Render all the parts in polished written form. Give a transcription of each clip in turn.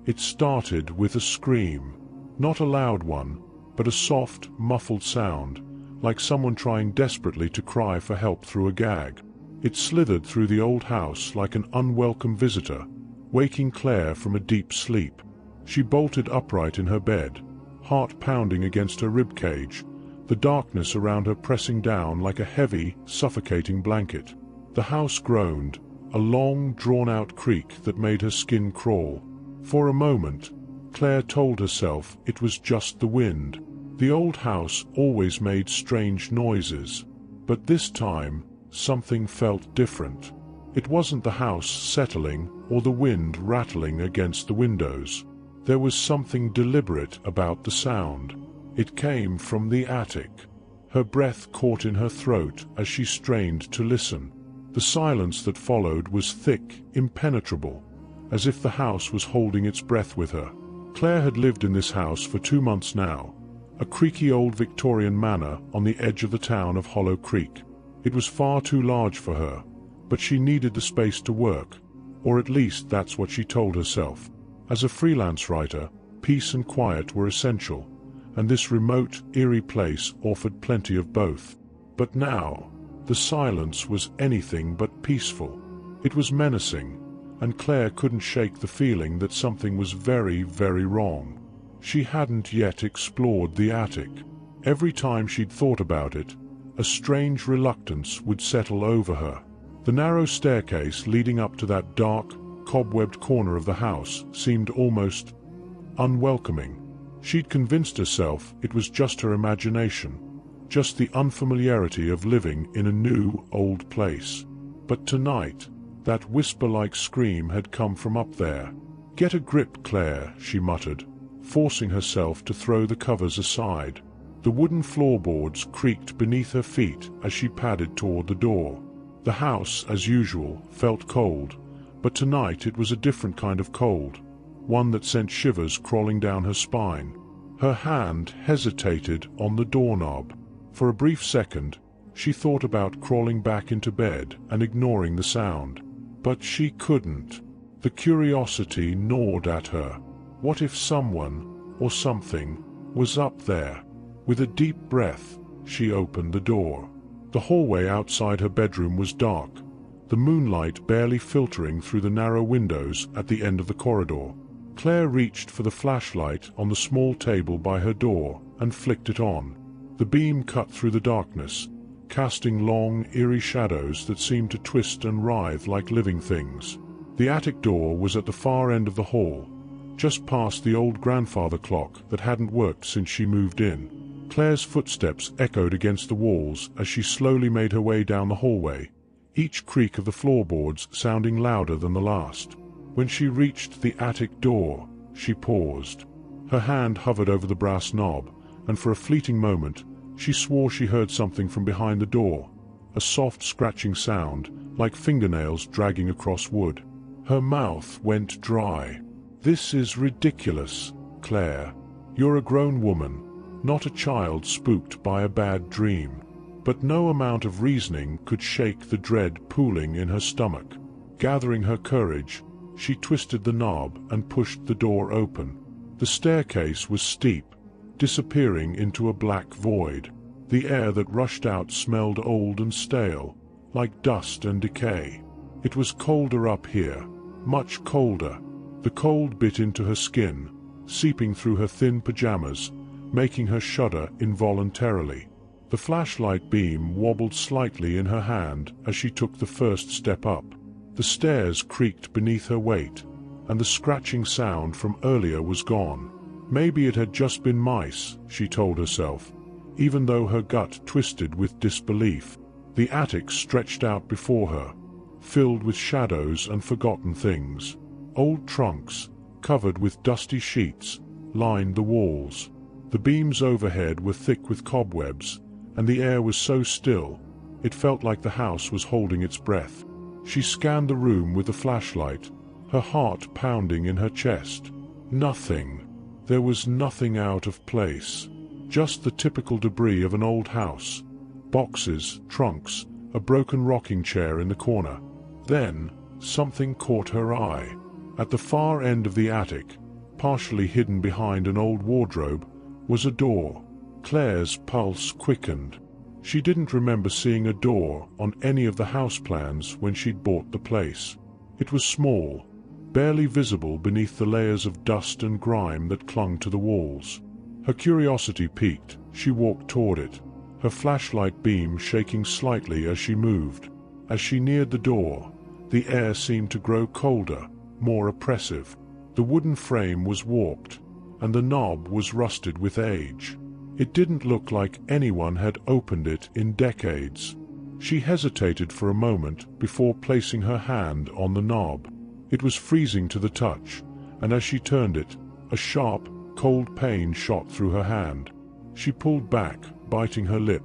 It started with a scream. Not a loud one, but a soft, muffled sound, like someone trying desperately to cry for help through a gag. It slithered through the old house like an unwelcome visitor, waking Claire from a deep sleep. She bolted upright in her bed, heart pounding against her ribcage, the darkness around her pressing down like a heavy, suffocating blanket. The house groaned, a long, drawn-out creak that made her skin crawl. For a moment, Claire told herself it was just the wind. The old house always made strange noises, but this time, something felt different. It wasn't the house settling or the wind rattling against the windows. There was something deliberate about the sound. It came from the attic. Her breath caught in her throat as she strained to listen. The silence that followed was thick, impenetrable, as if the house was holding its breath with her. Claire had lived in this house for 2 months now, a creaky old Victorian manor on the edge of the town of Hollow Creek. It was far too large for her, but she needed the space to work, or at least that's what she told herself. As a freelance writer, peace and quiet were essential, and this remote, eerie place offered plenty of both. But now, the silence was anything but peaceful. It was menacing, and Claire couldn't shake the feeling that something was very, very wrong. She hadn't yet explored the attic. Every time she'd thought about it, a strange reluctance would settle over her. The narrow staircase leading up to that dark, cobwebbed corner of the house seemed almost unwelcoming. She'd convinced herself it was just her imagination, just the unfamiliarity of living in a new, old place. But tonight, that whisper-like scream had come from up there. "Get a grip, Claire," she muttered, forcing herself to throw the covers aside. The wooden floorboards creaked beneath her feet as she padded toward the door. The house, as usual, felt cold, but tonight it was a different kind of cold, one that sent shivers crawling down her spine. Her hand hesitated on the doorknob. For a brief second, she thought about crawling back into bed and ignoring the sound. But she couldn't. The curiosity gnawed at her. What if someone, or something, was up there? With a deep breath, she opened the door. The hallway outside her bedroom was dark, the moonlight barely filtering through the narrow windows at the end of the corridor. Claire reached for the flashlight on the small table by her door and flicked it on. The beam cut through the darkness, casting long, eerie shadows that seemed to twist and writhe like living things. The attic door was at the far end of the hall, just past the old grandfather clock that hadn't worked since she moved in. Claire's footsteps echoed against the walls as she slowly made her way down the hallway, each creak of the floorboards sounding louder than the last. When she reached the attic door, she paused. Her hand hovered over the brass knob, and for a fleeting moment, she swore she heard something from behind the door, a soft scratching sound, like fingernails dragging across wood. Her mouth went dry. "This is ridiculous, Claire. You're a grown woman, not a child spooked by a bad dream." But no amount of reasoning could shake the dread pooling in her stomach. Gathering her courage, she twisted the knob and pushed the door open. The staircase was steep, disappearing into a black void. The air that rushed out smelled old and stale, like dust and decay. It was colder up here, much colder. The cold bit into her skin, seeping through her thin pajamas, making her shudder involuntarily. The flashlight beam wobbled slightly in her hand as she took the first step up. The stairs creaked beneath her weight, and the scratching sound from earlier was gone. Maybe it had just been mice, she told herself, even though her gut twisted with disbelief. The attic stretched out before her, filled with shadows and forgotten things. Old trunks, covered with dusty sheets, lined the walls. The beams overhead were thick with cobwebs, and the air was so still, it felt like the house was holding its breath. She scanned the room with the flashlight, her heart pounding in her chest. Nothing. There was nothing out of place. Just the typical debris of an old house. Boxes, trunks, a broken rocking chair in the corner. Then, something caught her eye. At the far end of the attic, partially hidden behind an old wardrobe, was a door. Claire's pulse quickened. She didn't remember seeing a door on any of the house plans when she'd bought the place. It was small, barely visible beneath the layers of dust and grime that clung to the walls. Her curiosity piqued. She walked toward it, her flashlight beam shaking slightly as she moved. As she neared the door, the air seemed to grow colder, more oppressive. The wooden frame was warped, and the knob was rusted with age. It didn't look like anyone had opened it in decades. She hesitated for a moment before placing her hand on the knob. It was freezing to the touch, and as she turned it, a sharp, cold pain shot through her hand. She pulled back, biting her lip,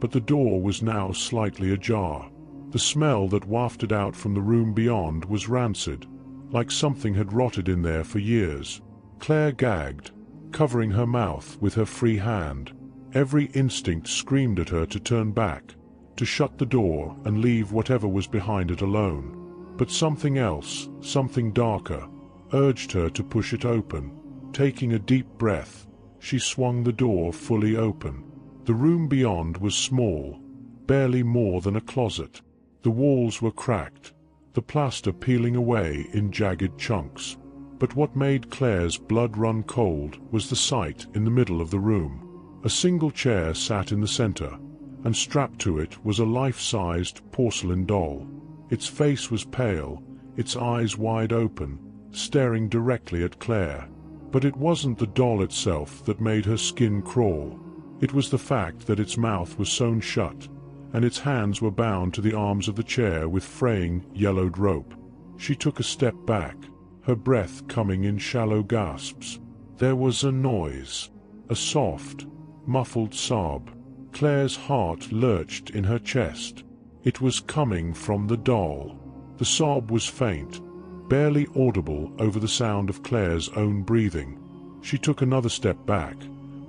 but the door was now slightly ajar. The smell that wafted out from the room beyond was rancid, like something had rotted in there for years. Claire gagged, covering her mouth with her free hand. Every instinct screamed at her to turn back, to shut the door and leave whatever was behind it alone. But something else, something darker, urged her to push it open. Taking a deep breath, she swung the door fully open. The room beyond was small, barely more than a closet. The walls were cracked, the plaster peeling away in jagged chunks. But what made Claire's blood run cold was the sight in the middle of the room. A single chair sat in the center, and strapped to it was a life-sized porcelain doll. Its face was pale, its eyes wide open, staring directly at Claire. But it wasn't the doll itself that made her skin crawl. It was the fact that its mouth was sewn shut, and its hands were bound to the arms of the chair with fraying, yellowed rope. She took a step back, her breath coming in shallow gasps. There was a noise, a soft, muffled sob. Claire's heart lurched in her chest. It was coming from the doll. The sob was faint, barely audible over the sound of Claire's own breathing. She took another step back,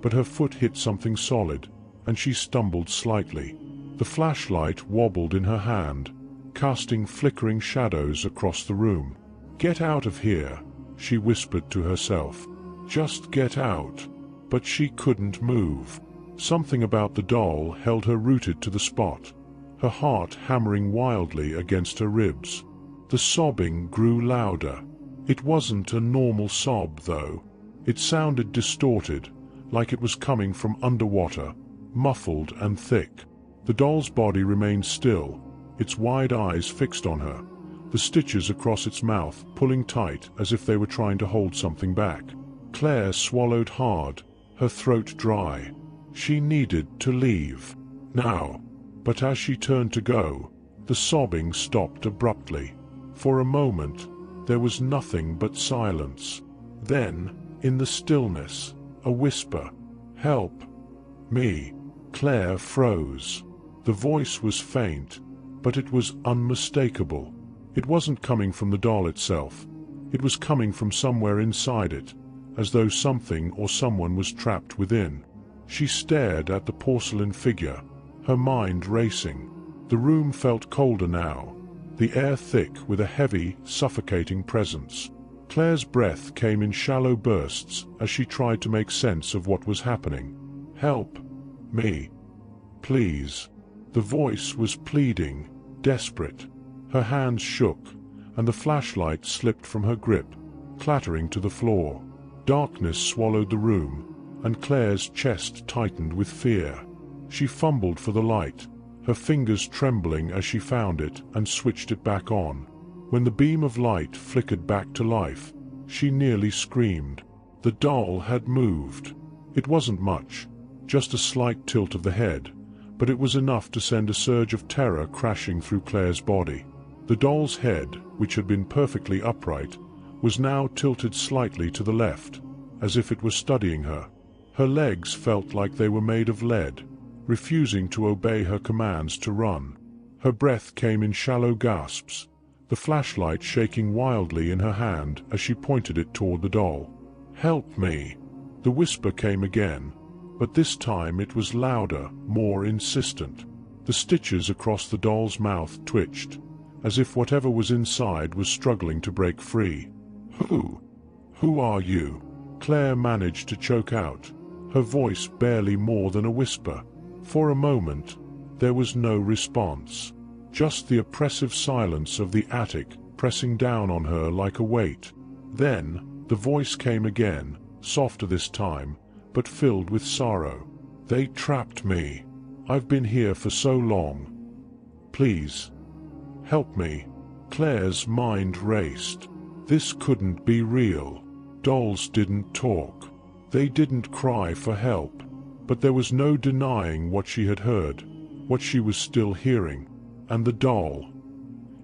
but her foot hit something solid, and she stumbled slightly. The flashlight wobbled in her hand, casting flickering shadows across the room. "Get out of here," she whispered to herself. "Just get out." But she couldn't move. Something about the doll held her rooted to the spot, her heart hammering wildly against her ribs. The sobbing grew louder. It wasn't a normal sob, though. It sounded distorted, like it was coming from underwater, muffled and thick. The doll's body remained still, its wide eyes fixed on her, the stitches across its mouth pulling tight as if they were trying to hold something back. Claire swallowed hard, her throat dry. She needed to leave. Now. But as she turned to go, the sobbing stopped abruptly. For a moment, there was nothing but silence. Then, in the stillness, a whisper. "Help me." Claire froze. The voice was faint, but it was unmistakable. It wasn't coming from the doll itself. It was coming from somewhere inside it, as though something or someone was trapped within. She stared at the porcelain figure, her mind racing. The room felt colder now, the air thick with a heavy, suffocating presence. Claire's breath came in shallow bursts as she tried to make sense of what was happening. "Help me, please." The voice was pleading, desperate. Her hands shook, and the flashlight slipped from her grip, clattering to the floor. Darkness swallowed the room, and Claire's chest tightened with fear. She fumbled for the light, her fingers trembling as she found it and switched it back on. When the beam of light flickered back to life, she nearly screamed. The doll had moved. It wasn't much, just a slight tilt of the head, but it was enough to send a surge of terror crashing through Claire's body. The doll's head, which had been perfectly upright, was now tilted slightly to the left, as if it were studying her. Her legs felt like they were made of lead, refusing to obey her commands to run. Her breath came in shallow gasps, the flashlight shaking wildly in her hand as she pointed it toward the doll. "Help me!" The whisper came again, but this time it was louder, more insistent. The stitches across the doll's mouth twitched, as if whatever was inside was struggling to break free. "Who are you?" Claire managed to choke out, her voice barely more than a whisper. For a moment, there was no response. Just the oppressive silence of the attic pressing down on her like a weight. Then, the voice came again, softer this time, but filled with sorrow. "They trapped me. I've been here for so long. Please, help me." Claire's mind raced. This couldn't be real. Dolls didn't talk. They didn't cry for help. But there was no denying what she had heard, what she was still hearing. And the doll.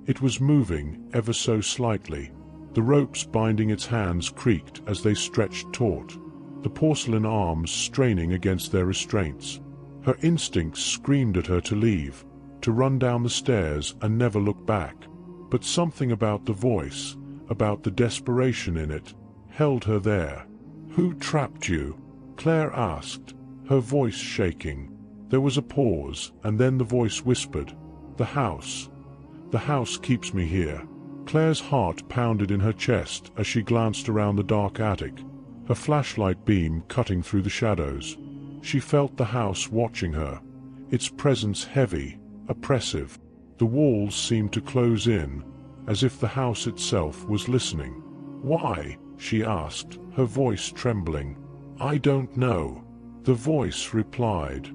It was moving ever so slightly. The ropes binding its hands creaked as they stretched taut, the porcelain arms straining against their restraints. Her instincts screamed at her to leave, to run down the stairs and never look back. But something about the voice, about the desperation in it, held her there. "Who trapped you?" Claire asked, her voice shaking. There was a pause, and then the voice whispered, "The house. The house keeps me here." Claire's heart pounded in her chest as she glanced around the dark attic, her flashlight beam cutting through the shadows. She felt the house watching her, its presence heavy, oppressive. The walls seemed to close in, as if the house itself was listening. "Why?" she asked, her voice trembling. "I don't know," the voice replied.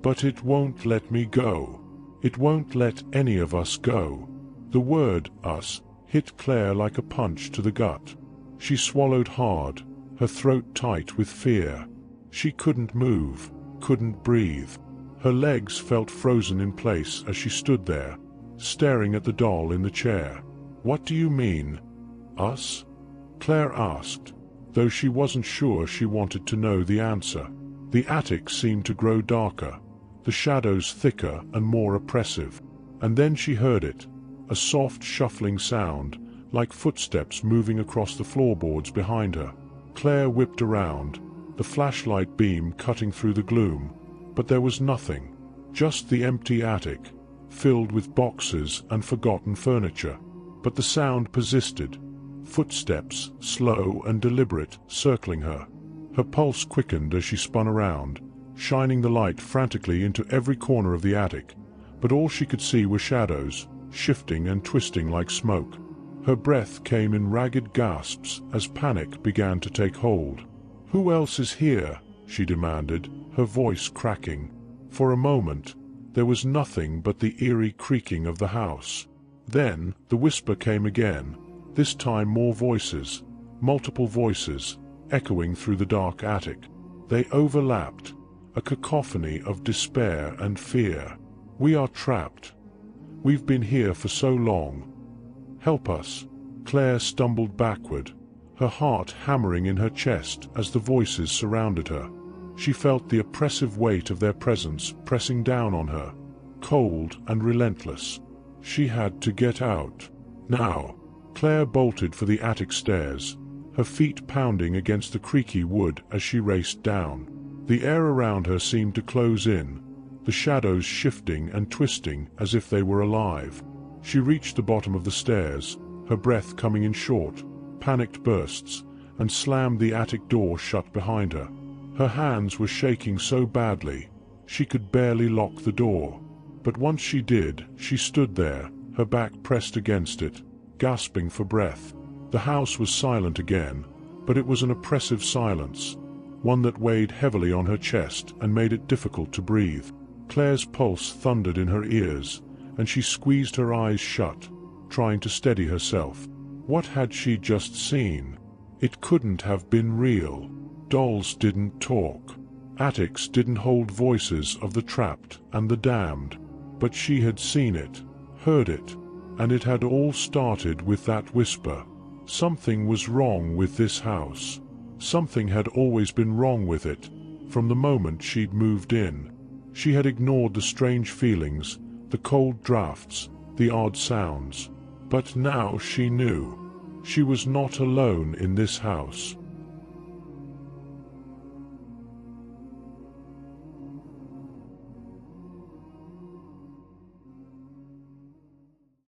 "But it won't let me go. It won't let any of us go." The word "us" hit Claire like a punch to the gut. She swallowed hard, her throat tight with fear. She couldn't move, couldn't breathe. Her legs felt frozen in place as she stood there, staring at the doll in the chair. "What do you mean, us?" Claire asked, though she wasn't sure she wanted to know the answer. The attic seemed to grow darker, the shadows thicker and more oppressive. And then she heard it, a soft shuffling sound, like footsteps moving across the floorboards behind her. Claire whipped around, the flashlight beam cutting through the gloom, but there was nothing, just the empty attic, filled with boxes and forgotten furniture. But the sound persisted, footsteps, slow and deliberate, circling her. Her pulse quickened as she spun around, shining the light frantically into every corner of the attic, but all she could see were shadows, shifting and twisting like smoke. Her breath came in ragged gasps as panic began to take hold. "Who else is here?" she demanded, her voice cracking. For a moment, there was nothing but the eerie creaking of the house. Then, the whisper came again, this time more voices, multiple voices, echoing through the dark attic. They overlapped, a cacophony of despair and fear. "We are trapped. We've been here for so long. Help us." Claire stumbled backward, her heart hammering in her chest as the voices surrounded her. She felt the oppressive weight of their presence pressing down on her, cold and relentless. She had to get out. Now. Claire bolted for the attic stairs, her feet pounding against the creaky wood as she raced down. The air around her seemed to close in, the shadows shifting and twisting as if they were alive. She reached the bottom of the stairs, her breath coming in short, panicked bursts, and slammed the attic door shut behind her. Her hands were shaking so badly, she could barely lock the door. But once she did, she stood there, her back pressed against it, gasping for breath. The house was silent again, but it was an oppressive silence, one that weighed heavily on her chest and made it difficult to breathe. Claire's pulse thundered in her ears, and she squeezed her eyes shut, trying to steady herself. What had she just seen? It couldn't have been real. Dolls didn't talk. Attics didn't hold voices of the trapped and the damned. But she had seen it, heard it, and it had all started with that whisper. Something was wrong with this house. Something had always been wrong with it, from the moment she'd moved in. She had ignored the strange feelings, the cold drafts, the odd sounds. But now she knew. She was not alone in this house.